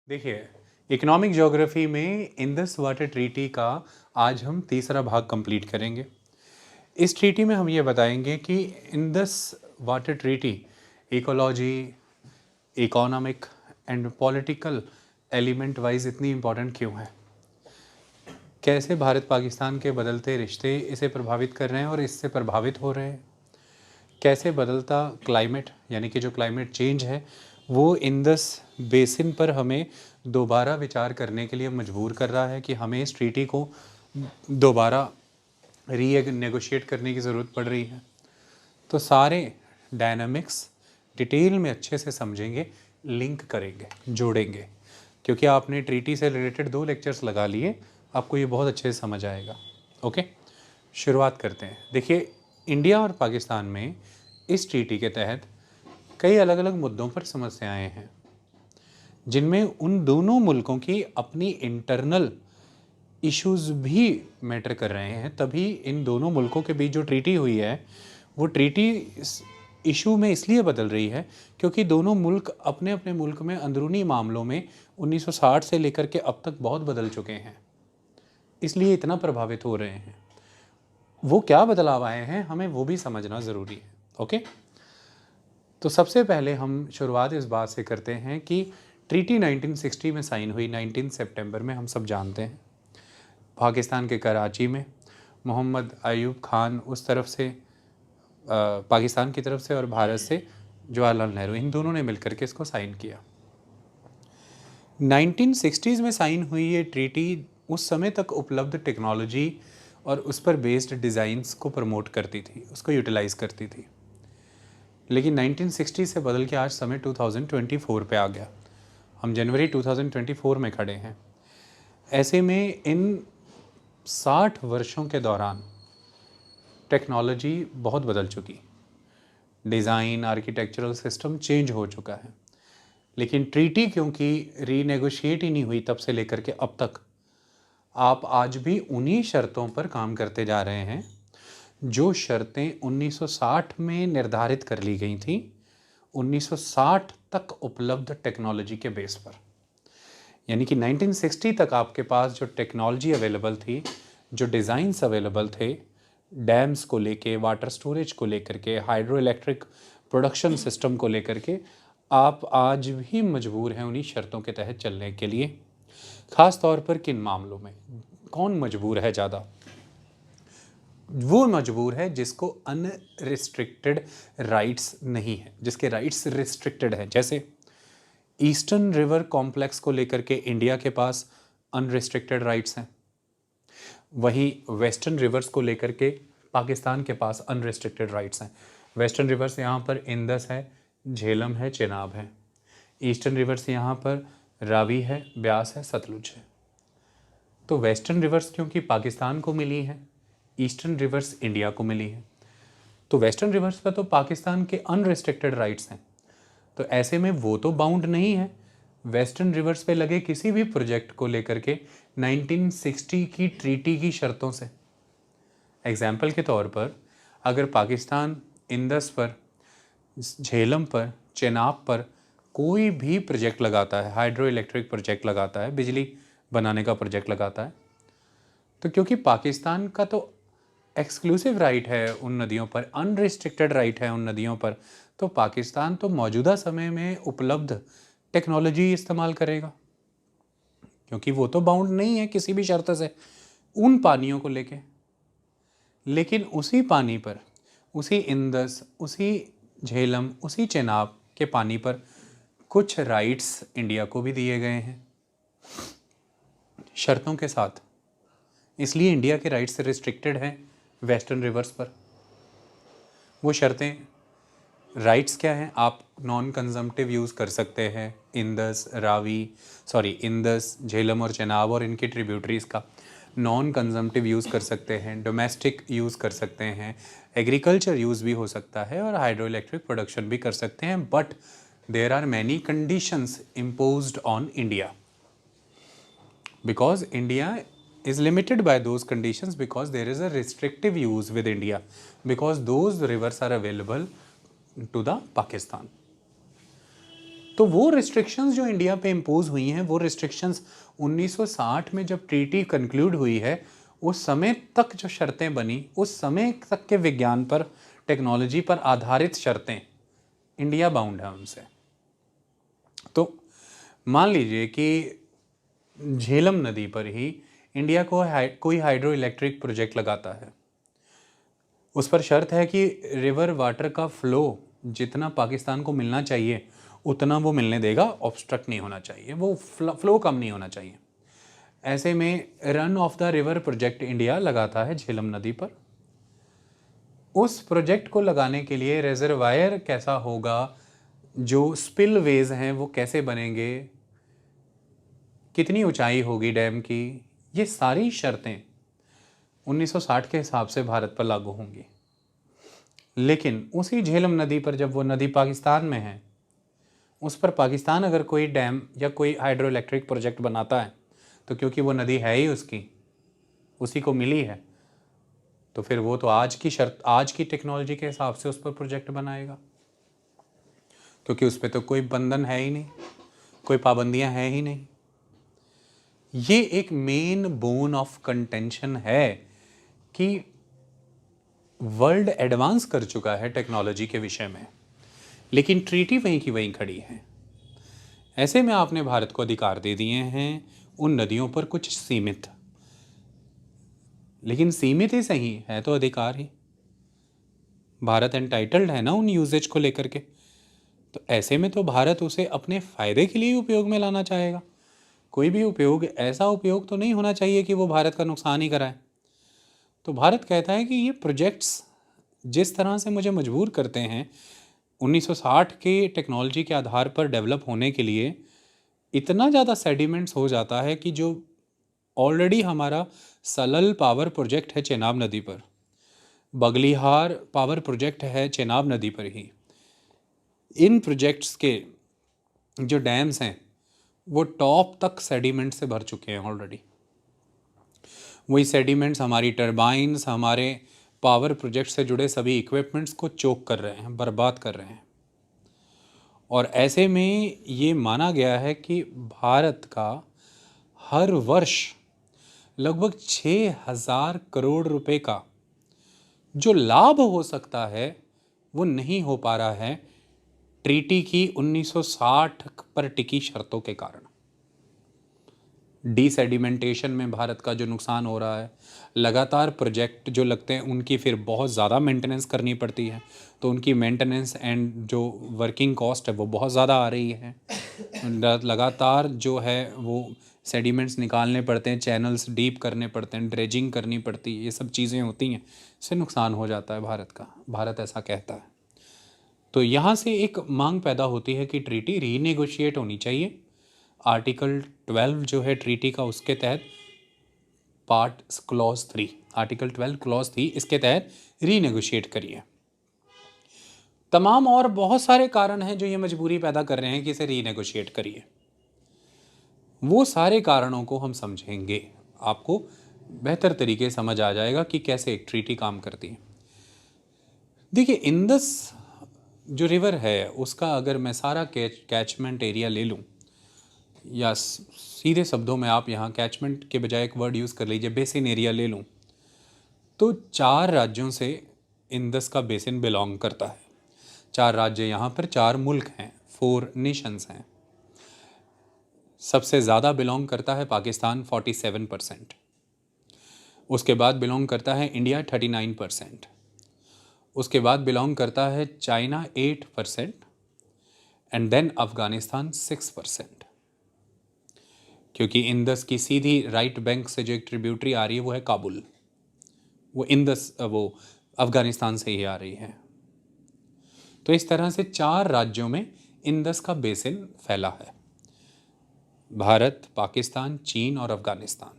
देखिए, economic geography में Indus water treaty का आज हम तीसरा भाग कंप्लीट करेंगे। इस ट्रीटी में हम ये बताएंगे कि Indus water treaty ecology, economic and political element wise इतनी इम्पोर्टेंट क्यों है, कैसे भारत पाकिस्तान के बदलते रिश्ते इसे प्रभावित कर रहे हैं और इससे प्रभावित हो रहे हैं, कैसे बदलता क्लाइमेट यानी कि जो क्लाइमेट चेंज है वो इंडस बेसिन पर हमें दोबारा विचार करने के लिए मजबूर कर रहा है कि हमें इस ट्रीटी को दोबारा नेगोशिएट करने की ज़रूरत पड़ रही है। तो सारे डायनामिक्स डिटेल में अच्छे से समझेंगे, लिंक करेंगे, जोड़ेंगे, क्योंकि आपने ट्रीटी से रिलेटेड 2 लेक्चर्स लगा लिए, आपको ये बहुत अच्छे से समझ आएगा। ओके, शुरुआत करते हैं। देखिए, इंडिया और पाकिस्तान में इस ट्रीटी के तहत कई अलग अलग मुद्दों पर समस्याएं हैं, जिनमें उन दोनों मुल्कों की अपनी इंटरनल इश्यूज़ भी मैटर कर रहे हैं। तभी इन दोनों मुल्कों के बीच जो ट्रीटी हुई है वो ट्रीटी इशू में इसलिए बदल रही है क्योंकि दोनों मुल्क अपने अपने मुल्क में अंदरूनी मामलों में 1960 से लेकर के अब तक बहुत बदल चुके हैं, इसलिए इतना प्रभावित हो रहे हैं। वो क्या बदलाव आए हैं हमें वो भी समझना ज़रूरी है। ओके, तो सबसे पहले हम शुरुआत इस बात से करते हैं कि ट्रीटी 1960 में साइन हुई, 19 सितंबर में, हम सब जानते हैं। पाकिस्तान के कराची में मोहम्मद अयूब खान उस तरफ से पाकिस्तान की तरफ से और भारत से जवाहरलाल नेहरू, इन दोनों ने मिलकर के इसको साइन किया। 1960s में साइन हुई ये ट्रीटी उस समय तक उपलब्ध टेक्नोलॉजी और उस पर बेस्ड डिज़ाइंस को प्रमोट करती थी, उसको यूटिलाइज़ करती थी। लेकिन 1960 से बदल के आज समय 2024 पे आ गया। हम जनवरी 2024 में खड़े हैं। ऐसे में इन 60 वर्षों के दौरान टेक्नोलॉजी बहुत बदल चुकी, डिज़ाइन, आर्किटेक्चरल सिस्टम चेंज हो चुका है। लेकिन ट्रीटी क्योंकि रीनेगोशिएट ही नहीं हुई तब से लेकर के अब तक, आप आज भी उन्हीं शर्तों पर काम करते जा रहे हैं जो शर्तें 1960 में निर्धारित कर ली गई थी, 1960 तक उपलब्ध टेक्नोलॉजी के बेस पर। यानी कि 1960 तक आपके पास जो टेक्नोलॉजी अवेलेबल थी, जो डिज़ाइंस अवेलेबल थे, डैम्स को लेके, वाटर स्टोरेज को लेकर के, हाइड्रो इलेक्ट्रिक प्रोडक्शन सिस्टम को लेकर के, आप आज भी मजबूर हैं उन्हीं शर्तों के तहत चलने के लिए। ख़ास तौर पर किन मामलों में कौन मजबूर है ज़्यादा? वो मजबूर है जिसको अनरिस्ट्रिक्टेड राइट्स नहीं है, जिसके राइट्स रिस्ट्रिक्टेड हैं। जैसे ईस्टर्न रिवर कॉम्प्लेक्स को लेकर के इंडिया के पास अनरिस्ट्रिक्टेड राइट्स हैं, वहीं वेस्टर्न रिवर्स को लेकर के पाकिस्तान के पास अनरिस्ट्रिक्टेड राइट्स हैं। वेस्टर्न रिवर्स यहाँ पर इंदस है, झेलम है, चेनाब है। ईस्टर्न रिवर्स यहाँ पर रावी है, ब्यास है, सतलुज है। तो वेस्टर्न रिवर्स क्योंकि पाकिस्तान को मिली है, ईस्टर्न रिवर्स इंडिया को मिली है, तो वेस्टर्न रिवर्स पर तो पाकिस्तान के अनरिस्ट्रिक्टेड राइट्स हैं। तो ऐसे में वो तो बाउंड नहीं है वेस्टर्न रिवर्स पे लगे किसी भी प्रोजेक्ट को लेकर के 1960 की ट्रीटी की शर्तों से। एग्जाम्पल के तौर पर अगर पाकिस्तान इंदस पर, झेलम पर, चेनाब पर कोई भी प्रोजेक्ट लगाता है, हाइड्रो इलेक्ट्रिक प्रोजेक्ट लगाता है, बिजली बनाने का प्रोजेक्ट लगाता है, तो क्योंकि पाकिस्तान का तो एक्सक्लूसिव राइट है उन नदियों पर, अनरिस्ट्रिक्टेड राइट है उन नदियों पर, तो पाकिस्तान तो मौजूदा समय में उपलब्ध टेक्नोलॉजी इस्तेमाल करेगा, क्योंकि वो तो बाउंड नहीं है किसी भी शर्त से उन पानियों को लेके। लेकिन उसी पानी पर, उसी इंदस, उसी झेलम, उसी चेनाब के पानी पर कुछ राइट्स इंडिया को भी दिए गए हैं शर्तों के साथ। इसलिए इंडिया के राइट्स रिस्ट्रिक्टेड हैं वेस्टर्न रिवर्स पर। वो शर्तें, राइट्स क्या हैं? आप नॉन कंजम्पटिव यूज़ कर सकते हैं इंदस, झेलम और चेनाब और इनके ट्रिब्यूटरीज़ का नॉन कंजम्पटिव यूज़ कर सकते हैं, डोमेस्टिक यूज़ कर सकते हैं, एग्रीकल्चर यूज़ भी हो सकता है और हाइड्रो इलेक्ट्रिक प्रोडक्शन भी कर सकते हैं। But there are many conditions imposed on India, because India is limited by those conditions, because there is a restrictive use with India, because those rivers are available to the Pakistan. तो वो restrictions जो India पे impose हुई हैं, वो restrictions 1960 में जब treaty conclude हुई है, उस समय तक जो शर्तें बनी, उस समय तक के विज्ञान पर, टेक्नोलॉजी पर आधारित शर्तें, इंडिया बाउंड है उनसे। तो मान लीजिए कि झेलम नदी पर ही इंडिया को कोई हाइड्रो इलेक्ट्रिक प्रोजेक्ट लगाता है, उस पर शर्त है कि रिवर वाटर का फ्लो जितना पाकिस्तान को मिलना चाहिए उतना वो मिलने देगा, ऑब्स्ट्रक्ट नहीं होना चाहिए, वो फ्लो कम नहीं होना चाहिए। ऐसे में run of the river project India लगाता है झेलम नदी पर। उस प्रोजेक्ट को लगाने के लिए रिजर्वायर कैसा होगा, जो स्पिल वेज हैं वो कैसे बनेंगे, कितनी ऊंचाई होगी डैम की, ये सारी शर्तें 1960 के हिसाब से भारत पर लागू होंगी। लेकिन उसी झेलम नदी पर जब वो नदी पाकिस्तान में है, उस पर पाकिस्तान अगर कोई डैम या कोई हाइड्रो इलेक्ट्रिक प्रोजेक्ट बनाता है, तो क्योंकि वो नदी है ही उसकी, उसी को मिली है, तो फिर वो तो आज की शर्त, आज की टेक्नोलॉजी के हिसाब से उस पर प्रोजेक्ट बनाएगा, क्योंकि उस पर तो कोई बंधन है ही नहीं, कोई पाबंदियां हैं ही नहीं। ये एक मेन बोन ऑफ कंटेंशन है कि वर्ल्ड एडवांस कर चुका है टेक्नोलॉजी के विषय में, लेकिन ट्रीटी वहीं की वहीं खड़ी है। ऐसे में आपने भारत को अधिकार दे दिए हैं उन नदियों पर कुछ सीमित, लेकिन सीमित ही सही है तो अधिकार ही, भारत एंटाइटल्ड है ना उन यूजेज को लेकर के। तो ऐसे में तो भारत उसे अपने फायदे के लिए उपयोग में लाना चाहेगा। कोई भी उपयोग ऐसा उपयोग तो नहीं होना चाहिए कि वो भारत का नुकसान ही कराए। तो भारत कहता है कि ये प्रोजेक्ट्स जिस तरह से मुझे मजबूर करते हैं 1960 के टेक्नोलॉजी के आधार पर डेवलप होने के लिए, इतना ज़्यादा सेडिमेंट्स हो जाता है कि जो ऑलरेडी हमारा सलल पावर प्रोजेक्ट है चेनाब नदी पर, बगलिहार पावर प्रोजेक्ट है चेनाब नदी पर ही, इन प्रोजेक्ट्स के जो डैम्स हैं वो टॉप तक सेडिमेंट से भर चुके हैं ऑलरेडी। वही सेडिमेंट्स हमारी टर्बाइन्स, हमारे पावर प्रोजेक्ट से जुड़े सभी इक्विपमेंट्स को चोक कर रहे हैं, बर्बाद कर रहे हैं। और ऐसे में ये माना गया है कि भारत का हर वर्ष लगभग 6,000 करोड़ रुपए का जो लाभ हो सकता है वो नहीं हो पा रहा है ट्रीटी की 1960 पर टिकी शर्तों के कारण। डीसेडिमेंटेशन में भारत का जो नुकसान हो रहा है, लगातार प्रोजेक्ट जो लगते हैं उनकी फिर बहुत ज़्यादा मेंटेनेंस करनी पड़ती है, तो उनकी मेंटेनेंस एंड जो वर्किंग कॉस्ट है वो बहुत ज़्यादा आ रही है। लगातार जो है वो सेडिमेंट्स निकालने पड़ते हैं, चैनल्स डीप करने पड़ते हैं, ड्रेजिंग करनी पड़ती है, ये सब चीज़ें होती हैं, इससे नुकसान हो जाता है भारत का, भारत ऐसा कहता है। तो यहाँ से एक मांग पैदा होती है कि ट्रीटी रीनेगोशिएट होनी चाहिए। आर्टिकल 12 जो है ट्रीटी का, उसके तहत पार्ट क्लॉज 3, आर्टिकल 12 क्लॉज 3, इसके तहत रीनेगोशिएट करिए। तमाम और बहुत सारे कारण हैं जो ये मजबूरी पैदा कर रहे हैं कि इसे रीनेगोशिएट करिए। वो सारे कारणों को हम समझेंगे, आपको बेहतर तरीके समझ आ जाएगा कि कैसे एक ट्रीटी काम करती है। देखिए, इंदस जो रिवर है उसका अगर मैं सारा कैचमेंट एरिया ले लूँ, या सीधे शब्दों में आप यहाँ कैचमेंट के बजाय एक वर्ड यूज़ कर लीजिए, बेसिन एरिया ले लूँ, तो 4 राज्यों से इंदस का बेसिन बिलोंग करता है। 4 राज्य यहाँ पर 4 मुल्क हैं, 4 नेशंस हैं। सबसे ज़्यादा बिलोंग करता है पाकिस्तान 47%, उसके बाद बिलोंग करता है इंडिया 39%, उसके बाद बिलोंग करता है चाइना 8% एंड देन अफ़गानिस्तान 6%। क्योंकि इंदस की सीधी राइट बैंक से जो एक ट्रिब्यूटरी आ रही है वो है काबुल, वो इंदस वो अफ़गानिस्तान से ही आ रही है। तो इस तरह से 4 राज्यों में इंदस का बेसिन फैला है, भारत, पाकिस्तान, चीन और अफ़गानिस्तान।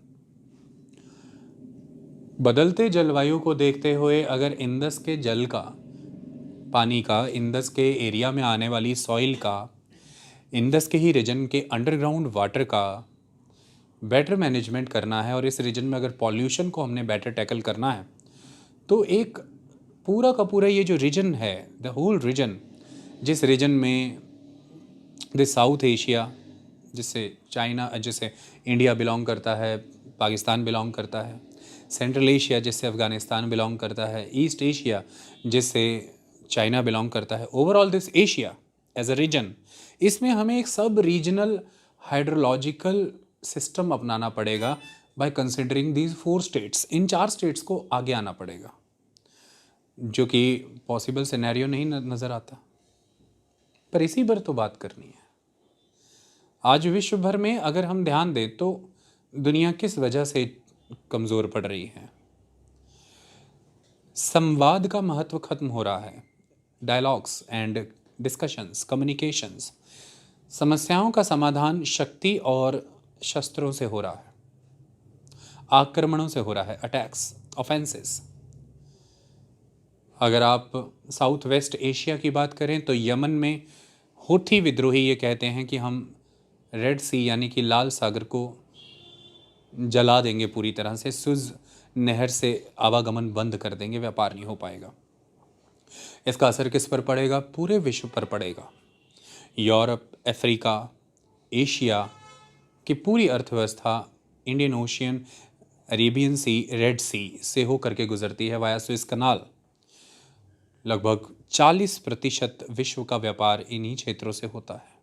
बदलते जलवायु को देखते हुए अगर इंदस के जल का, पानी का, इंदस के एरिया में आने वाली सॉइल का, इंदस के ही रीजन के अंडरग्राउंड वाटर का बेटर मैनेजमेंट करना है, और इस रीजन में अगर पॉल्यूशन को हमने बेटर टैकल करना है, तो एक पूरा का पूरा ये जो रीजन है, द होल रीजन, जिस रीजन में दिस साउथ एशिया, जिससे चाइना, जिससे इंडिया बिलोंग करता है, पाकिस्तान बिलोंग करता है, सेंट्रल एशिया जिससे अफ़गानिस्तान बिलोंग करता है, ईस्ट एशिया जिससे चाइना बिलोंग करता है, overall this Asia as a region, इसमें हमें एक सब रीजनल हाइड्रोलॉजिकल सिस्टम अपनाना पड़ेगा बाय कंसिडरिंग दीज 4 स्टेट्स। इन 4 स्टेट्स को आगे आना पड़ेगा, जो कि पॉसिबल सिनेरियो नहीं नज़र आता, पर इसी पर तो बात करनी है। आज विश्व भर में अगर हम ध्यान दें तो दुनिया किस वजह से कमज़ोर पड़ रही है? संवाद का महत्व खत्म हो रहा है। डायलॉग्स एंड डिस्कशंस, कम्युनिकेशंस, समस्याओं का समाधान शक्ति और शस्त्रों से हो रहा है, आक्रमणों से हो रहा है, अटैक्स, ऑफेंसेस। अगर आप साउथ वेस्ट एशिया की बात करें तो यमन में हूथी विद्रोही ये कहते हैं कि हम रेड सी यानी कि लाल सागर को जला देंगे पूरी तरह से, सुज नहर से आवागमन बंद कर देंगे, व्यापार नहीं हो पाएगा। इसका असर किस पर पड़ेगा? पूरे विश्व पर पड़ेगा। यूरोप, अफ्रीका, एशिया की पूरी अर्थव्यवस्था इंडियन ओशियन, अरेबियन सी, रेड सी से होकर के गुजरती है वाया सुएज कनाल। लगभग 40% विश्व का व्यापार इन्हीं क्षेत्रों से होता है।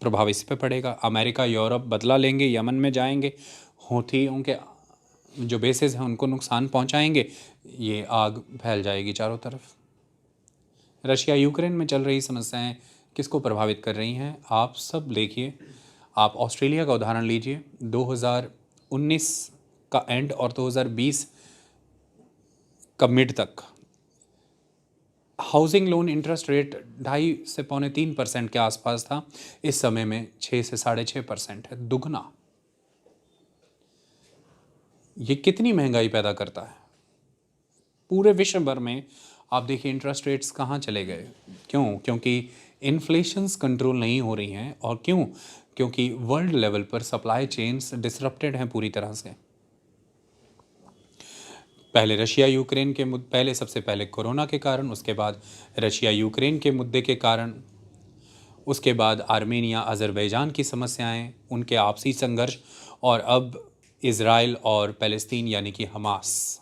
प्रभाव इस पे पड़ेगा। अमेरिका, यूरोप बदला लेंगे, यमन में जाएंगे, हूथियों के जो बेसेस हैं उनको नुकसान पहुंचाएंगे, ये आग फैल जाएगी चारों तरफ। रशिया यूक्रेन में चल रही समस्याएं किसको प्रभावित कर रही हैं? आप सब देखिए, आप ऑस्ट्रेलिया का उदाहरण लीजिए, 2019 का एंड और 2020 का मिड तक हाउसिंग लोन इंटरेस्ट रेट 2.5 से 2.25% के आसपास था, इस समय में 6 से 6.5% है, दुगना। ये कितनी महंगाई पैदा करता है? पूरे विश्व भर में आप देखिए इंटरेस्ट रेट्स कहाँ चले गए। क्यों? क्योंकि इन्फ्लेशंस कंट्रोल नहीं हो रही हैं। और क्यों? क्योंकि वर्ल्ड लेवल पर सप्लाई चेन्स डिसरप्टेड हैं पूरी तरह से। पहले रशिया यूक्रेन के मुद्दे, पहले सबसे पहले कोरोना के कारण, उसके बाद रशिया यूक्रेन के मुद्दे के कारण, उसके बाद आर्मेनिया अज़रबैजान की समस्याएं, उनके आपसी संघर्ष, और अब इज़राइल और फ़लस्तीन यानी कि हमास,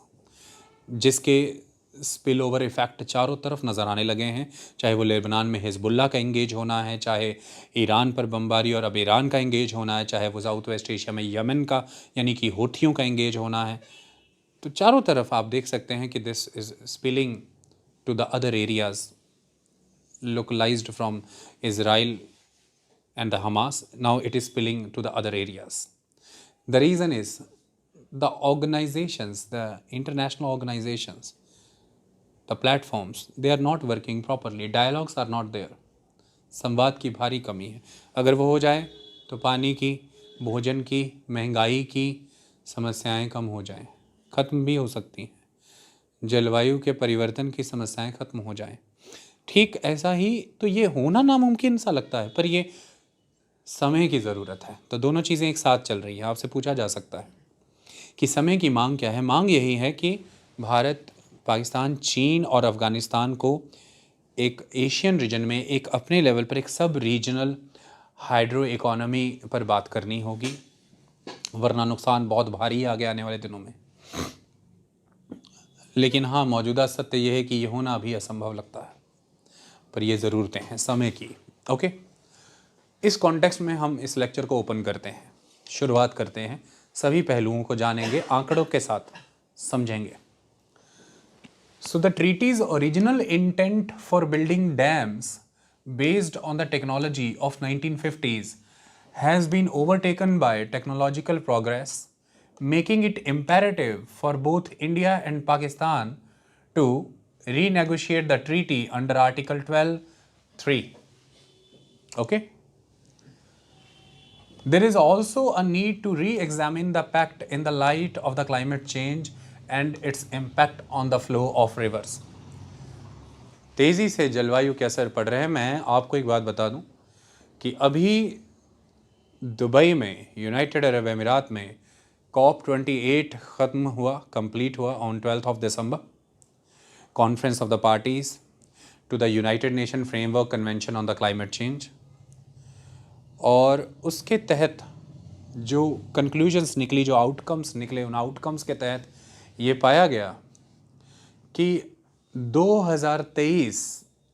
जिसके स्पिल ओवर इफ़ेक्ट चारों तरफ नज़र आने लगे हैं। चाहे वो लेबनान में हिजबुल्लाह का इंगेज होना है, चाहे ईरान पर बमबारी और अब ईरान का इंगेज होना है, चाहे वो साउथ वेस्ट एशिया में यमन का यानी कि हूथियों का इंगेज होना है। तो चारों तरफ आप देख सकते हैं कि this is spilling to the other areas localized from Israel and the Hamas. Now it is spilling to the other areas. The reason is the organizations, the international organizations, the platforms, they are not working properly. Dialogues are not there. संवाद की भारी कमी है। अगर वो हो जाए तो पानी की, भोजन की, महंगाई की समस्याएं कम हो जाएं, ख़त्म भी हो सकती हैं। जलवायु के परिवर्तन की समस्याएं ख़त्म हो जाएं। ठीक ऐसा ही तो ये होना नामुमकिन सा लगता है, पर ये समय की ज़रूरत है। तो दोनों चीज़ें एक साथ चल रही हैं। आपसे पूछा जा सकता है कि समय की मांग क्या है? मांग यही है कि भारत, पाकिस्तान, चीन और अफ़गानिस्तान को एक एशियन रीजन में एक अपने लेवल पर एक सब रीजनल हाइड्रो इकोनॉमी पर बात करनी होगी, वरना नुकसान बहुत भारी आगे आने वाले दिनों में। लेकिन हाँ, मौजूदा सत्य यह है कि ये होना अभी असंभव लगता है, पर ये ज़रूरतें हैं समय की। ओके, इस कॉन्टेक्स्ट में हम इस लेक्चर को ओपन करते हैं, शुरुआत करते हैं, सभी पहलुओं को जानेंगे, आंकड़ों के साथ समझेंगे। So the treaties original intent for building dams based on the technology of 1950s has been overtaken by technological progress, making it imperative for both India and Pakistan to renegotiate the treaty under Article 12(3). Okay? There is also a need to re-examine the pact in the light of the climate change and its impact on the flow of rivers. तेज़ी से जलवायु के असर पड़ रहे हैं। मैं आपको एक बात बता दूं कि अभी दुबई में, यूनाइटेड अरब अमीरात में COP28 ख़त्म हुआ, कंप्लीट हुआ on 12 December, conference of the parties. To the United Nation framework convention on the climate change. और उसके तहत जो कंक्लूजन्स निकली, जो आउटकम्स निकले, उन आउटकम्स के तहत ये पाया गया कि 2023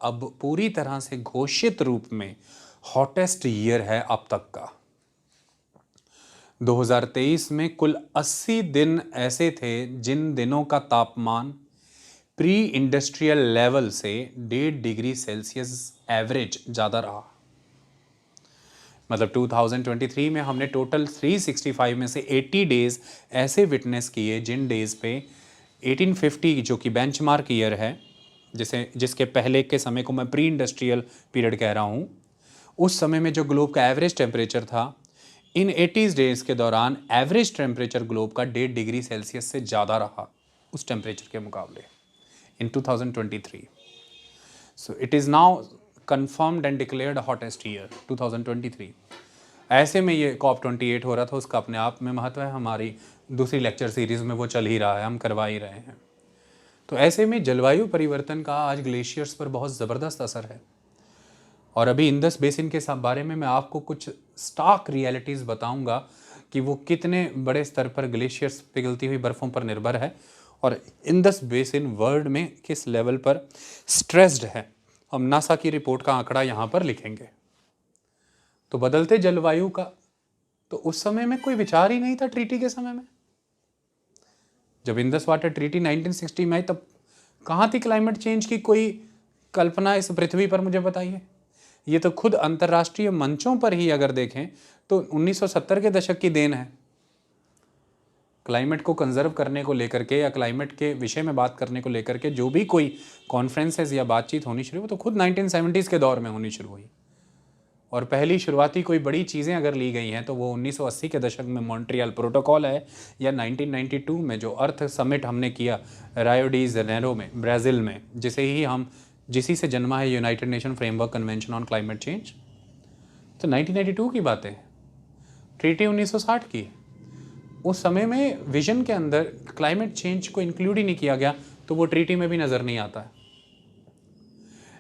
अब पूरी तरह से घोषित रूप में हॉटेस्ट ईयर है अब तक का। 2023 में कुल 80 दिन ऐसे थे जिन दिनों का तापमान प्री इंडस्ट्रियल लेवल से 1.5 डिग्री सेल्सियस एवरेज ज़्यादा रहा। मतलब 2023 में हमने टोटल 365 में से 80 डेज ऐसे विटनेस किए जिन डेज पे 1850 जो कि बेंचमार्क ईयर है, जिसके पहले के समय को मैं प्री इंडस्ट्रियल पीरियड कह रहा हूँ, उस समय में जो ग्लोब का एवरेज टेम्परेचर था, इन 80 डेज के दौरान एवरेज टेम्परेचर ग्लोब का 1.5 डिग्री सेल्सियस से ज़्यादा रहा उस टेम्परेचर के मुकाबले इन 2023। So it is now confirmed and declared hottest year 2023। ऐसे में ये COP28 हो रहा था, उसका अपने आप में महत्व है। हमारी दूसरी लेक्चर सीरीज़ में वो चल ही रहा है, हम करवा ही रहे हैं। तो ऐसे में जलवायु परिवर्तन का आज ग्लेशियर्स पर बहुत ज़बरदस्त असर है। और अभी इंडस बेसिन के बारे में मैं आपको कुछ स्टार्क रियलिटीज़ बताऊंगा कि वो कितने बड़े स्तर पर ग्लेशियर्स पिघलती हुई बर्फ़ों पर निर्भर है और इंडस बेसिन वर्ल्ड में किस लेवल पर स्ट्रेस्ड है। हम नासा की रिपोर्ट का आंकड़ा यहाँ पर लिखेंगे। तो बदलते जलवायु का तो उस समय में कोई विचार ही नहीं था। ट्रीटी के समय में जब इंडस वाटर ट्रीटी 1960 में आई, तब कहाँ थी क्लाइमेट चेंज की कोई कल्पना इस पृथ्वी पर? मुझे बताइए। ये तो खुद अंतर्राष्ट्रीय मंचों पर ही अगर देखें तो 1970 के दशक की देन है। क्लाइमेट को कंजर्व करने को लेकर के या क्लाइमेट के विषय में बात करने को लेकर के जो भी कोई कॉन्फ्रेंसेस या बातचीत होनी शुरू हुई तो खुद 1970s के दौर में होनी शुरू हुई। और पहली शुरुआती कोई बड़ी चीज़ें अगर ली गई हैं तो वो 1980 के दशक में मॉन्ट्रियल प्रोटोकॉल है, या 1992 में जो अर्थ समिट हमने किया रायो डी जनेरो में, ब्राज़ील में, जिसी से जन्मा है United Nation framework convention on climate change. तो 1992 की बात है, ट्रीटी 1960 की। उस समय में विजन के अंदर क्लाइमेट चेंज को इंक्लूड ही नहीं किया गया, तो वो ट्रीटी में भी नज़र नहीं आता है।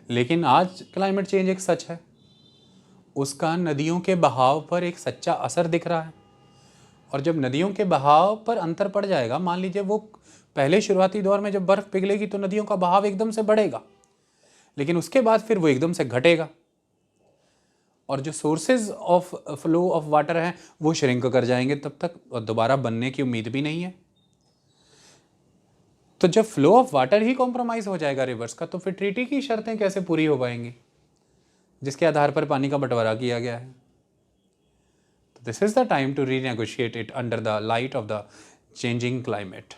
लेकिन आज क्लाइमेट चेंज एक सच है, उसका नदियों के बहाव पर एक सच्चा असर दिख रहा है। और जब नदियों के बहाव पर अंतर पड़ जाएगा, मान लीजिए वो पहले शुरुआती दौर में जब बर्फ़ पिघलेगी तो नदियों का बहाव एकदम से बढ़ेगा, लेकिन उसके बाद फिर वो एकदम से घटेगा और जो sources of flow of water हैं वो श्रिंक कर जाएंगे तब तक, और दोबारा बनने की उम्मीद भी नहीं है। तो जब flow of water he compromise हो जाएगा रिवर्स का, तो फिर ट्रीटी की शर्तें कैसे पूरी हो पाएंगी जिसके आधार पर पानी का बंटवारा किया गया है? तो this is the time to renegotiate it under the light of the changing climate.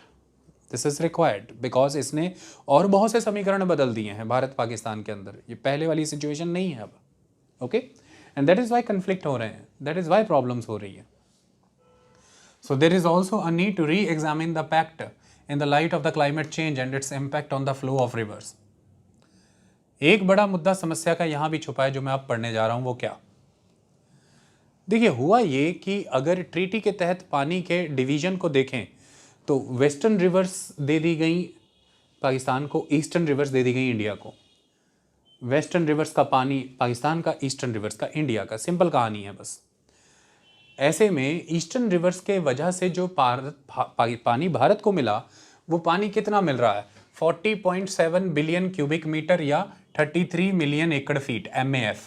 This is required because इसने और बहुत से समीकरण बदल दिए हैं भारत पाकिस्तान के अंदर। ये पहले वाली सिचुएशन नहीं है अब। Okay, and that is why conflict हो रहे हैं, दैट इज़ वाई प्रॉब्लम्स हो रही है। So there is also a need to re examine the pact in the light of the climate change and its impact on the flow of rivers. एक बड़ा मुद्दा समस्या का यहाँ भी छुपा है जो मैं अब पढ़ने जा रहा हूँ। वो क्या? देखिए, हुआ ये कि अगर ट्रीटी के तहत पानी के डिवीजन को देखें तो वेस्टर्न रिवर्स दे दी गई पाकिस्तान को, ईस्टर्न रिवर्स दे दी गई इंडिया को। वेस्टर्न रिवर्स का पानी पाकिस्तान का, ईस्टर्न रिवर्स का इंडिया का। सिंपल कहानी है बस। ऐसे में ईस्टर्न रिवर्स के वजह से जो पानी भारत को मिला, वो पानी कितना मिल रहा है? 40.7 बिलियन क्यूबिक मीटर या 33 मिलियन एकड़ फीट, MAF,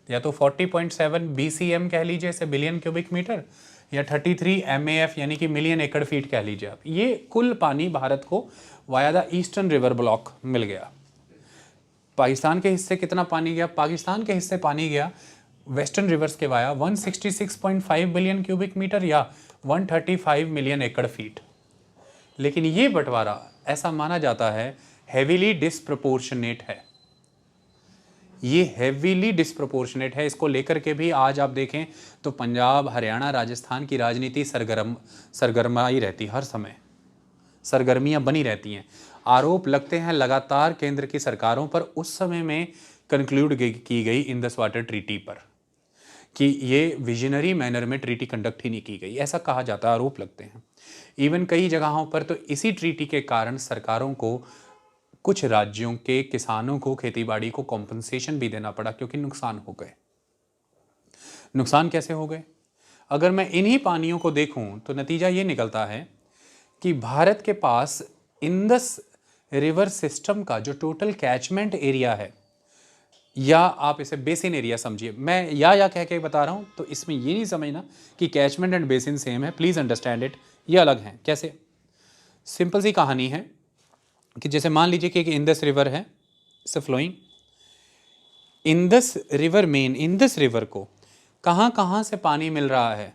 या तो 40.7 BCM कह लीजिए इसे, बिलियन क्यूबिक मीटर, या 33 MAF यानी कि मिलियन एकड़ फीट कह लीजिए आप। ये कुल पानी भारत को via the eastern river block मिल गया। पाकिस्तान के हिस्से कितना पानी गया? पाकिस्तान के हिस्से पानी गया वेस्टर्न रिवर्स के वाया 166.5 बिलियन क्यूबिक मीटर या 135 मिलियन एकड़ फीट। लेकिन ये बंटवारा ऐसा माना जाता है हेवीली डिस्प्रपोर्शनेट है। ये हेवीली डिस्प्रपोर्शनेट है। इसको लेकर के भी आज आप देखें तो पंजाब, हरियाणा, राजस्थान की राजनीति सरगर्माई रहती, हर समय सरगर्मियां बनी रहती हैं। आरोप लगते हैं लगातार केंद्र की सरकारों पर उस समय में कंक्लूड की गई इंडस वाटर ट्रीटी पर कि ये विजनरी मैनर में ट्रीटी कंडक्ट ही नहीं की गई, ऐसा कहा जाता है, आरोप लगते हैं। इवन कई जगहों पर तो इसी ट्रीटी के कारण सरकारों को कुछ राज्यों के किसानों को खेतीबाड़ी को कॉम्पनसेशन भी देना पड़ा क्योंकि नुकसान हो गए। नुकसान कैसे हो गए? अगर मैं इन्हीं पानियों को देखूं तो नतीजा ये निकलता है कि भारत के पास इंडस रिवर सिस्टम का जो टोटल कैचमेंट एरिया है, या आप इसे बेसिन एरिया समझिए, मैं या कह के बता रहा हूं तो इसमें ये नहीं समझना कि कैचमेंट एंड बेसिन सेम है, प्लीज अंडरस्टैंड इट, ये अलग हैं। कैसे? सिंपल सी कहानी है कि जैसे मान लीजिए कि एक इंडस रिवर है, it's flowing. Indus river main Indus river को कहां से पानी मिल रहा है?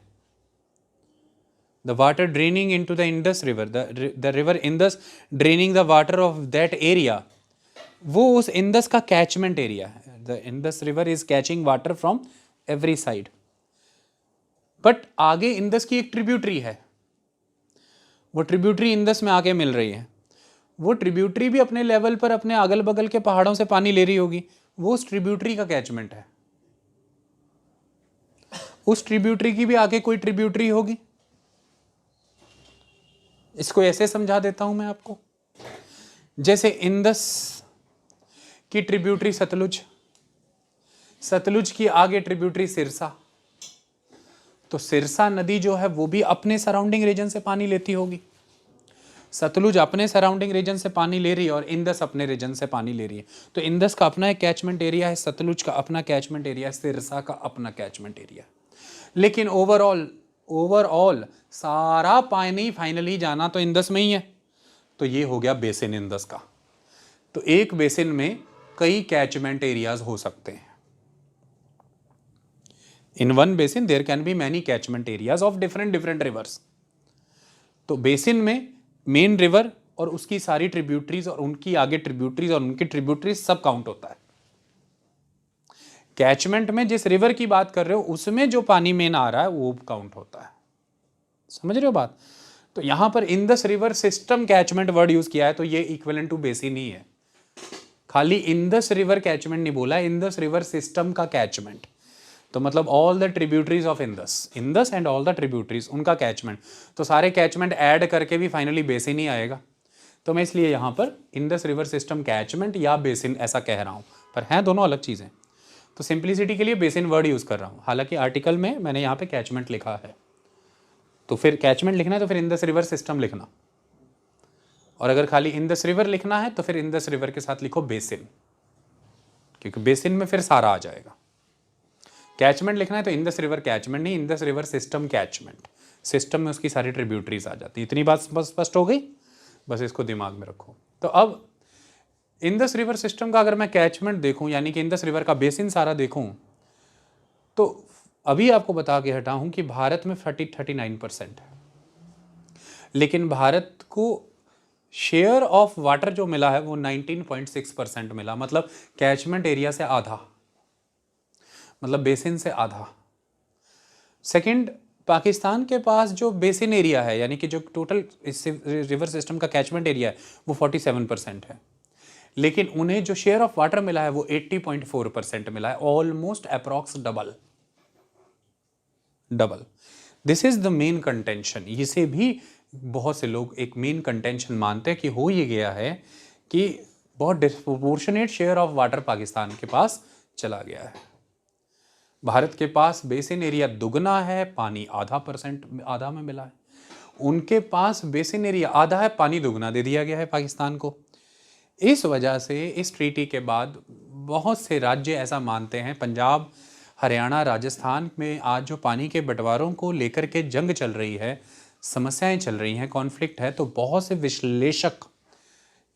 The water draining into the Indus river, the river Indus draining the water of that area, वो उस इंडस का कैचमेंट एरिया है। The Indus river is catching water from every side, but आगे इंडस की एक ट्रिब्यूटरी है, वो tributary Indus में आके मिल रही है। वो ट्रिब्यूटरी भी अपने लेवल पर अपने अगल बगल के पहाड़ों से पानी ले रही होगी, वो उस ट्रिब्यूटरी का कैचमेंट है। उस ट्रिब्यूटरी की भी आगे कोई ट्रिब्यूटरी होगी। इसको ऐसे समझा देता हूं मैं आपको, जैसे इंडस की ट्रिब्यूटरी सतलुज, सतलुज की आगे ट्रिब्यूटरी सिरसा, तो सिरसा नदी जो है वो भी अपने सराउंडिंग रीजन से पानी लेती होगी। सतलुज अपने सराउंडिंग रीजन से पानी ले रही है और इंडस अपने रीजन से पानी ले रही है। तो इंडस का अपना एक कैचमेंट एरिया है, सतलुज का अपना कैचमेंट एरिया है, सिरसा का अपना कैचमेंट एरिया। लेकिन ओवरऑल सारा पानी फाइनली जाना तो इंडस में ही है। तो ये हो गया बेसिन इंडस का। तो एक बेसिन में कई कैचमेंट एरियाज हो सकते हैं। In one basin there can be many catchment areas of different rivers. तो बेसिन में मेन रिवर और उसकी सारी ट्रिब्यूटरीज और उनकी आगे ट्रिब्यूटरीज और उनकी ट्रिब्यूटरीज सब काउंट होता है। कैचमेंट में जिस रिवर की बात कर रहे हो उसमें जो पानी मेन आ रहा है वो काउंट होता है। समझ रहे हो बात? तो यहां पर Indus river system catchment word use किया है, तो ये इक्विवेलेंट टू बेसिन ही है। खाली इंडस रिवर कैचमेंट नहीं बोला, इंडस रिवर सिस्टम का कैचमेंट, तो मतलब all the tributaries of Indus and all the tributaries, उनका कैचमेंट। तो सारे कैचमेंट ऐड करके भी फाइनली बेसिन ही आएगा। तो मैं इसलिए यहां पर इंडस रिवर सिस्टम कैचमेंट या बेसिन ऐसा कह रहा हूं, पर हैं दोनों अलग चीजें। तो सिंप्लिसिटी के लिए बेसिन वर्ड यूज कर रहा हूं, हालांकि आर्टिकल में मैंने यहां पे कैचमेंट लिखा है। तो फिर कैचमेंट लिखना है तो फिर इंडस रिवर सिस्टम लिखना, और अगर खाली इंडस रिवर लिखना है तो फिर इंडस रिवर के साथ लिखो बेसिन, क्योंकि बेसिन में फिर सारा आ जाएगा। कैचमेंट लिखना है तो इंडस रिवर कैचमेंट नहीं, Indus river system catchment, system में उसकी सारी ट्रिब्यूटरीज आ जाती है। इतनी बात स्पष्ट हो गई, बस इसको दिमाग में रखो। तो अब इंडस रिवर सिस्टम का अगर मैं कैचमेंट देखूं, यानी कि इंडस रिवर का बेसिन सारा देखूं, तो अभी आपको बता के हटा हूं कि भारत में 39% है, लेकिन भारत को शेयर ऑफ वाटर जो मिला है वो 19.6% मिला, मतलब कैचमेंट एरिया से आधा, मतलब बेसिन से आधा। सेकंड, पाकिस्तान के पास जो बेसिन एरिया है, यानी कि जो टोटल रिवर सिस्टम का कैचमेंट एरिया है वो 47% है, लेकिन उन्हें जो शेयर ऑफ वाटर मिला है वो 80.4% मिला है, almost approx double. This is the main contention. इसे भी बहुत से लोग एक मेन कंटेंशन मानते हैं कि हो ये गया है कि बहुत disproportionate share of water Pakistan के पास चला गया है। भारत के पास बेसिन एरिया दुगना है, पानी आधा में मिला है। उनके पास बेसिन एरिया आधा है, पानी दुगना दे दिया गया है पाकिस्तान को। इस वजह से इस ट्रीटी के बाद बहुत से राज्य ऐसा मानते हैं, पंजाब, हरियाणा, राजस्थान में आज जो पानी के बंटवारों को लेकर के जंग चल रही है, समस्याएं चल रही हैं, कॉन्फ्लिक्ट है, तो बहुत से विश्लेषक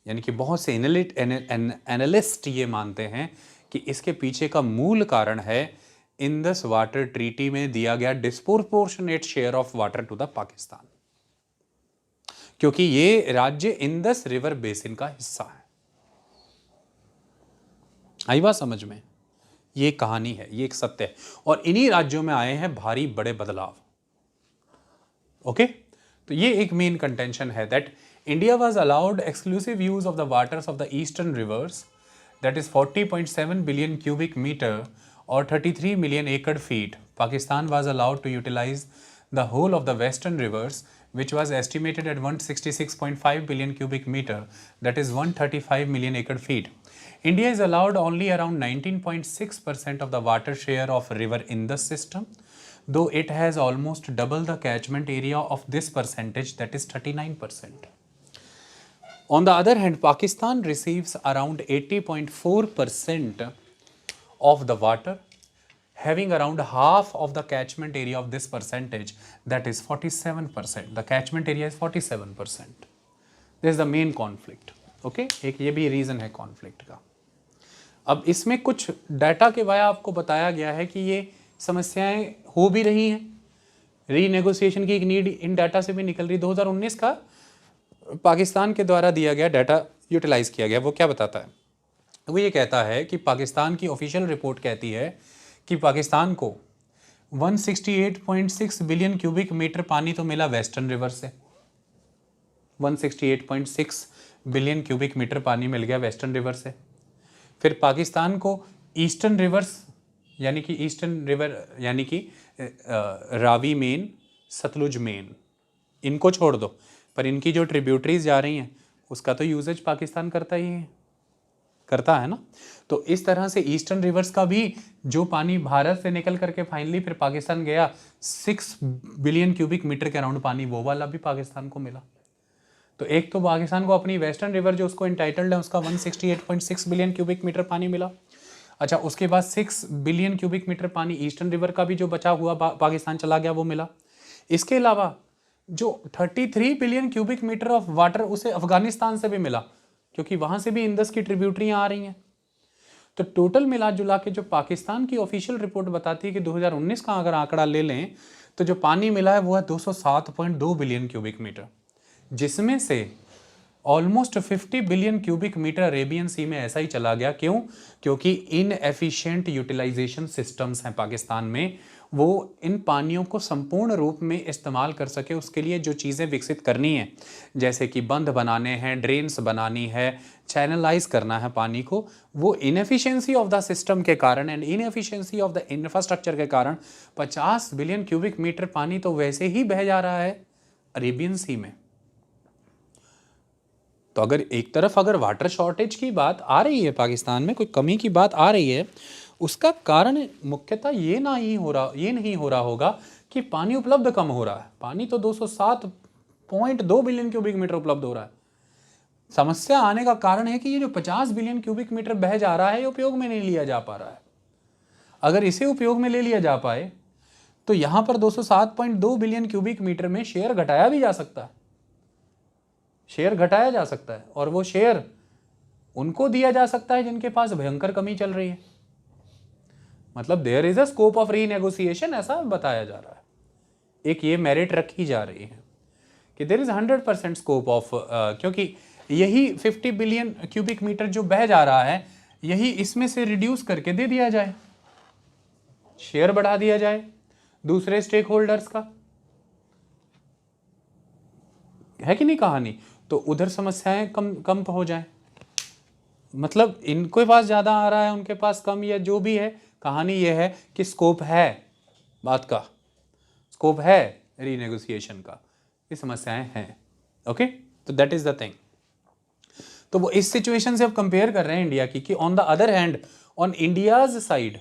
यानी कि बहुत से एनालिस्ट ये मानते हैं कि इसके पीछे का मूल कारण है इंडस वाटर ट्रीटी में दिया गया disproportionate share of water to the Pakistan, क्योंकि ये राज्य इंडस रिवर बेसिन का हिस्सा है। आई बात समझ में? ये कहानी है, ये एक सत्य है, और इन्हीं राज्यों में आए हैं भारी बड़े बदलाव। ओके, तो ये एक मेन कंटेंशन है that India was allowed exclusive use of the waters of the eastern rivers, that is 40.7 billion cubic metre or 33 million acre feet. Pakistan was allowed to utilize the whole of the western rivers which was estimated at 166.5 billion cubic meter, that is 135 million acre feet. India is allowed only around 19.6% of the water share of river Indus system, though it has almost double the catchment area of this percentage, that is 39%. On the other hand, Pakistan receives around 80.4% of the water, having around half of the catchment area of this percentage, that is 47%. The catchment area is 47%. This is the main conflict. Okay, एक ये भी reason है conflict का. अब इसमें कुछ data के via आपको बताया गया है कि ये समस्याएं हो भी रही हैं. रीनेगोशिएशन की एक नीड इन डाटा से भी निकल रही. 2019 का पाकिस्तान के द्वारा दिया गया डाटा यूटिलाइज किया गया. वो क्या बताता है? वो ये कहता है कि पाकिस्तान की ऑफिशियल रिपोर्ट कहती है कि पाकिस्तान को 168.6 बिलियन क्यूबिक मीटर पानी तो मिला वेस्टर्न रिवर से. 168.6 बिलियन क्यूबिक मीटर पानी मिल गया वेस्टर्न रिवर से. फिर पाकिस्तान को ईस्टर्न रिवर्स यानी कि ईस्टर्न रिवर यानी कि रावी मेन, सतलुज मेन, इनको छोड़ दो, पर इनकी जो ट्रिब्यूटरीज जा रही हैं उसका तो यूजेज पाकिस्तान करता है ना. तो इस तरह से ईस्टर्न रिवर्स का भी जो पानी भारत से निकल करके फाइनली फिर पाकिस्तान गया, 6 बिलियन क्यूबिक मीटर के अराउंड पानी, वो वाला भी पाकिस्तान को मिला. तो एक तो पाकिस्तान को अपनी वेस्टर्न रिवर जो उसको इंटाइटल्ड है उसका 168.6 बिलियन क्यूबिक मीटर पानी मिला. अच्छा, उसके बाद 6 बिलियन क्यूबिक मीटर पानी ईस्टर्न रिवर का भी जो बचा हुआ पाकिस्तान चला गया वो मिला. इसके अलावा जो 33 billion cubic metre of water उसे अफगानिस्तान से भी मिला, क्योंकि वहाँ से भी इंदस की ट्रिब्यूटरियाँ आ रही हैं. तो टोटल मिला जुला के जो पाकिस्तान की ऑफिशियल रिपोर्ट बताती है कि 2019 का अगर आंकड़ा ले लें तो जो पानी मिला है वो है 207.2 बिलियन क्यूबिक मीटर, जिसमें से almost 50 billion cubic metre Arabian sea में ऐसा ही चला गया. क्यों? क्योंकि इनएफिशिएंट यूटिलाइजेशन सिस्टम्स हैं पाकिस्तान में. वो इन पानियों को संपूर्ण रूप में इस्तेमाल कर सके उसके लिए जो चीज़ें विकसित करनी है, जैसे कि बंध बनाने हैं, ड्रेन्स बनानी है, चैनलाइज करना है पानी को, वो इनएफिशिएंसी ऑफ द सिस्टम के कारण and inefficiency of the infrastructure के कारण 50 बिलियन क्यूबिक मीटर पानी तो वैसे ही बह जा रहा है अरेबियन सी में. तो अगर एक तरफ अगर वाटर शॉर्टेज की बात आ रही है, पाकिस्तान में कोई कमी की बात आ रही है, उसका कारण मुख्यतः ये नहीं हो रहा होगा कि पानी उपलब्ध कम हो रहा है. पानी तो 207.2 बिलियन क्यूबिक मीटर उपलब्ध हो रहा है. समस्या आने का कारण है कि ये जो 50 बिलियन क्यूबिक मीटर बह जा रहा है ये उपयोग में नहीं लिया जा पा रहा है. अगर इसे उपयोग में ले लिया जा पाए तो यहाँ पर 207.2 बिलियन क्यूबिक मीटर में शेयर घटाया भी जा सकता है. शेयर घटाया जा सकता है और वो शेयर उनको दिया जा सकता है जिनके पास भयंकर कमी चल रही है. मतलब there is a scope of renegotiation, ऐसा बताया जा रहा है. एक ये मेरिट रखी जा रही है कि देयर इज 100% स्कोप ऑफ, क्योंकि यही 50 बिलियन क्यूबिक मीटर जो बह जा रहा है यही इसमें से रिड्यूस करके दे दिया जाए, शेयर बढ़ा दिया जाए दूसरे स्टेक होल्डर्स का, है कि नहीं कहानी. तो उधर समस्याएं कम हो जाए. मतलब इनके पास ज़्यादा आ रहा है, उनके पास कम, या जो भी है, कहानी यह है कि स्कोप है, बात का स्कोप है रीनेगोशिएशन का, ये समस्याएं हैं. ओके, तो दैट इज द थिंग. तो वो इस सिचुएशन से अब कंपेयर कर रहे हैं इंडिया की कि on the other hand on India's side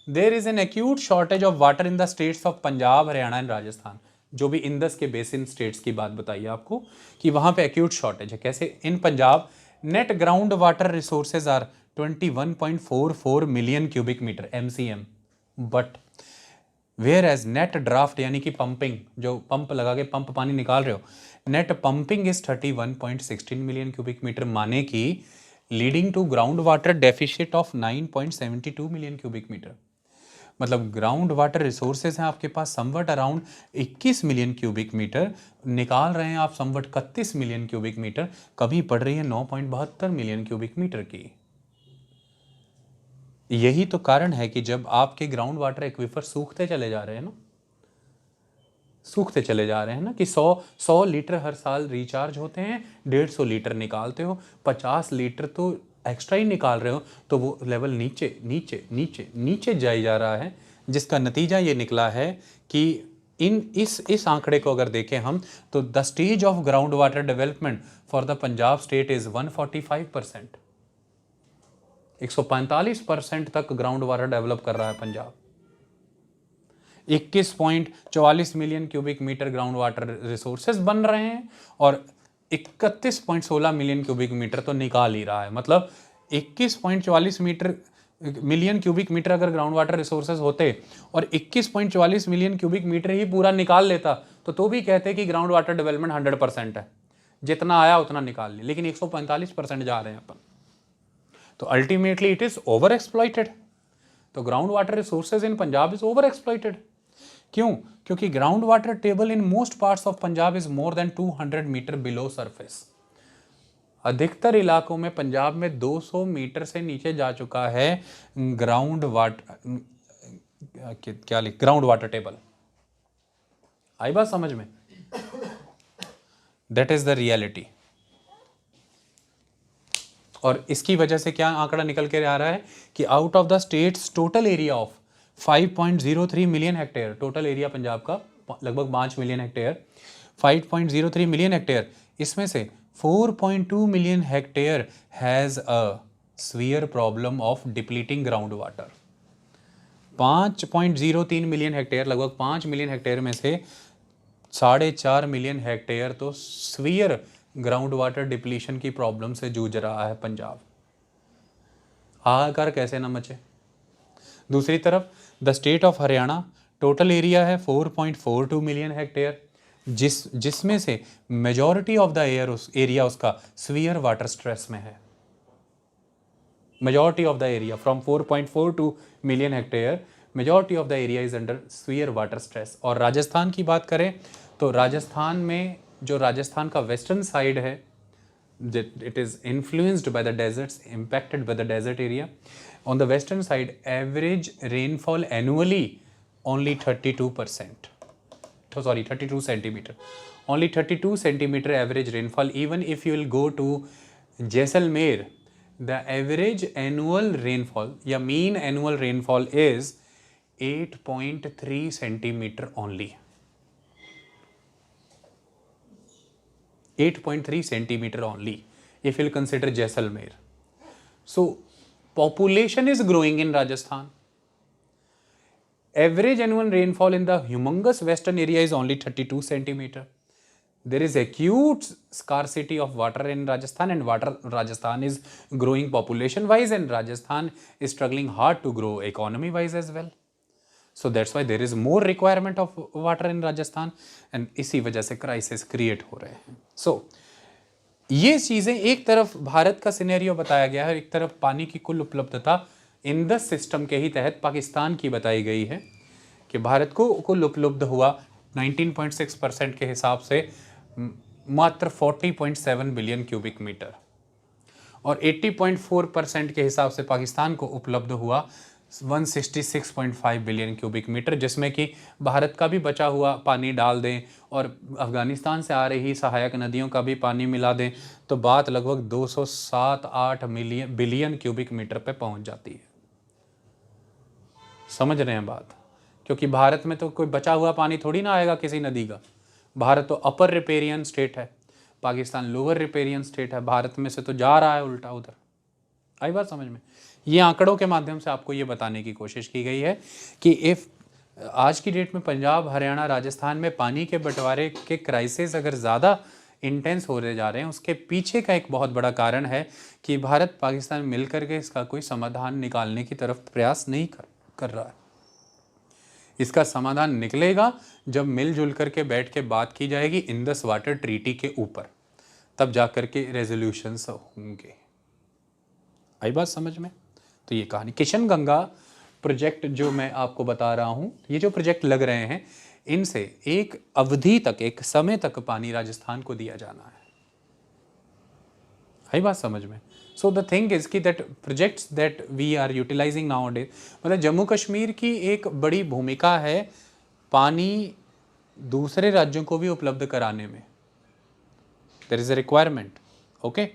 there is an acute shortage of water in the states of Punjab, Haryana and Rajasthan. जो भी इंदस के बेसिन स्टेट्स की बात बताइए आपको कि वहाँ पे एक्यूट शॉर्टेज है. कैसे? In Punjab net ground water resources are 21.44 million cubic metre MCM, but where as net draft यानी कि पंपिंग, जो पंप लगा के पंप पानी निकाल रहे हो, net pumping is 31.16 million cubic metre, माने कि leading to ground water deficit of 9.72 million cubic metre. मतलब ग्राउंड वाटर रिसोर्सेज हैं आपके पास somewhat around 21 million cubic metre, निकाल रहे हैं आप समवट 31 मिलियन क्यूबिक मीटर, कमी पड़ रही है 9.72 मिलियन क्यूबिक मीटर की. यही तो कारण है कि जब आपके ग्राउंड वाटर एक्विफर सूखते चले जा रहे हैं ना, कि 100 लीटर हर साल रिचार्ज होते हैं, 150 लीटर निकालते हो, 50 लीटर तो एक्स्ट्रा ही निकाल रहे हो, तो वो लेवल नीचे नीचे नीचे नीचे जाई जा रहा है, जिसका नतीजा ये निकला है कि इस आंकड़े को अगर देखें हम, तो the stage of ground water development for the Punjab state is 145%। 145% तक ग्राउंड वाटर डेवलप कर रहा है Punjab. 21.44 million cubic metre ground water resources बन रहे हैं और 31.16 मिलियन क्यूबिक मीटर तो निकाल ही रहा है। मतलब 21.44 मिलियन क्यूबिक मीटर अगर ग्राउंड वाटर रिसोर्सेज होते और 21.44 मिलियन क्यूबिक मीटर ही पूरा निकाल लेता तो भी कहते कि ग्राउंड वाटर डेवलपमेंट 100% है, जितना आया उतना निकाल लिया। लेकिन 145% जा रहे हैं अपन, तो ultimately it is over exploited. तो ground water resources in Punjab is over exploited. क्यों? क्योंकि ground water table in most parts of Punjab is more than 200 metre below surface. अधिकतर इलाकों में पंजाब में 200 मीटर से नीचे जा चुका है ग्राउंड वाटर टेबल। आई बात समझ में? That is the reality. और इसकी वजह से क्या आंकड़ा निकल के आ रहा है कि out of the states total area of 5.03 million hectare, total area Punjab का लगभग 5 मिलियन हेक्टेयर, 5.03 मिलियन हेक्टेयर, इसमें से 4.2 million hectare has a severe problem of depleting ground water. 5.03 million hectare, लगभग 5 मिलियन हेक्टेयर में से 4.5 मिलियन हेक्टेयर तो severe ground water depletion की problem से जूझ रहा है पंजाब। हाहाकार कैसे न मचे। दूसरी तरफ the state of Haryana, total area है 4.42 मिलियन हेक्टेयर, जिसमें से मेजॉरिटी ऑफ द एरिया उसका सीवियर वाटर स्ट्रेस में है। Majority of the area from 4.42 million hectare, majority of the area is under severe water stress. और राजस्थान की बात करें तो राजस्थान में जो राजस्थान का वेस्टर्न साइड है, it is influenced by the deserts, impacted by the desert area. On the western side, average rainfall annually only 32%. Oh, sorry, 32 centimeter. Only 32 centimeter average rainfall. Even if you will go to Jaisalmer, the average annual rainfall, या mean annual rainfall is 8.3 centimeter only. 8.3 centimeter only if you'll consider Jaisalmer. So population is growing in Rajasthan. Average annual rainfall in the humongous western area is only 32 centimeter. There is acute scarcity of water in Rajasthan, and Rajasthan is growing population wise, and Rajasthan is struggling hard to grow economy wise as well. So that's why there is more requirement of water in Rajasthan, and इसी वजह से crisis create हो रहे हैं। So ये चीज़ें, एक तरफ भारत का सिनेरियो बताया गया है, एक तरफ पानी की कुल उपलब्धता इंडस सिस्टम के ही तहत पाकिस्तान की बताई गई है कि भारत को कुल उपलब्ध हुआ 19.6% के हिसाब से मात्र 40.7 बिलियन क्यूबिक मीटर, और 80.4% के हिसाब से पाकिस्तान को उपलब्ध हुआ 166.5 बिलियन क्यूबिक मीटर, जिसमें कि भारत का भी बचा हुआ पानी डाल दें और अफ़गानिस्तान से आ रही सहायक नदियों का भी पानी मिला दें तो बात लगभग 207-8 बिलियन क्यूबिक मीटर पे पहुंच जाती है। समझ रहे हैं बात? क्योंकि भारत में तो कोई बचा हुआ पानी थोड़ी ना आएगा किसी नदी का। भारत तो अपर रिपेरियन स्टेट है, पाकिस्तान लोअर रिपेरियन स्टेट है, भारत में से तो जा रहा है उल्टा उधर। आई बात समझ में? ये आंकड़ों के माध्यम से आपको ये बताने की कोशिश की गई है कि इफ आज की डेट में पंजाब, हरियाणा, राजस्थान में पानी के बंटवारे के क्राइसिस अगर ज़्यादा इंटेंस होते जा रहे हैं, उसके पीछे का एक बहुत बड़ा कारण है कि भारत पाकिस्तान मिलकर के इसका कोई समाधान निकालने की तरफ प्रयास नहीं कर रहा है। इसका समाधान निकलेगा जब मिलजुल करके बैठ के बात की जाएगी इंडस वाटर ट्रीटी के ऊपर, तब जाकर के रेजोल्यूशंस होंगे। आई बात समझ में? तो ये कहानी किशन गंगा प्रोजेक्ट जो मैं आपको बता रहा हूँ, ये जो प्रोजेक्ट लग रहे हैं, इनसे एक अवधि तक, एक समय तक पानी राजस्थान को दिया जाना है। आई बात समझ में? सो द थिंग इज कि that projects that we are utilising nowadays, मतलब जम्मू कश्मीर की एक बड़ी भूमिका है पानी दूसरे राज्यों को भी उपलब्ध कराने में। There is a requirement, okay,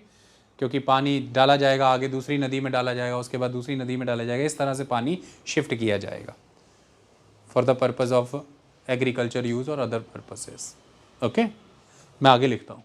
क्योंकि पानी डाला जाएगा, आगे दूसरी नदी में डाला जाएगा, उसके बाद दूसरी नदी में डाला जाएगा, इस तरह से पानी शिफ्ट किया जाएगा for the purpose of agriculture use और अदर पर्पसेस। ओके, मैं आगे लिखता हूँ।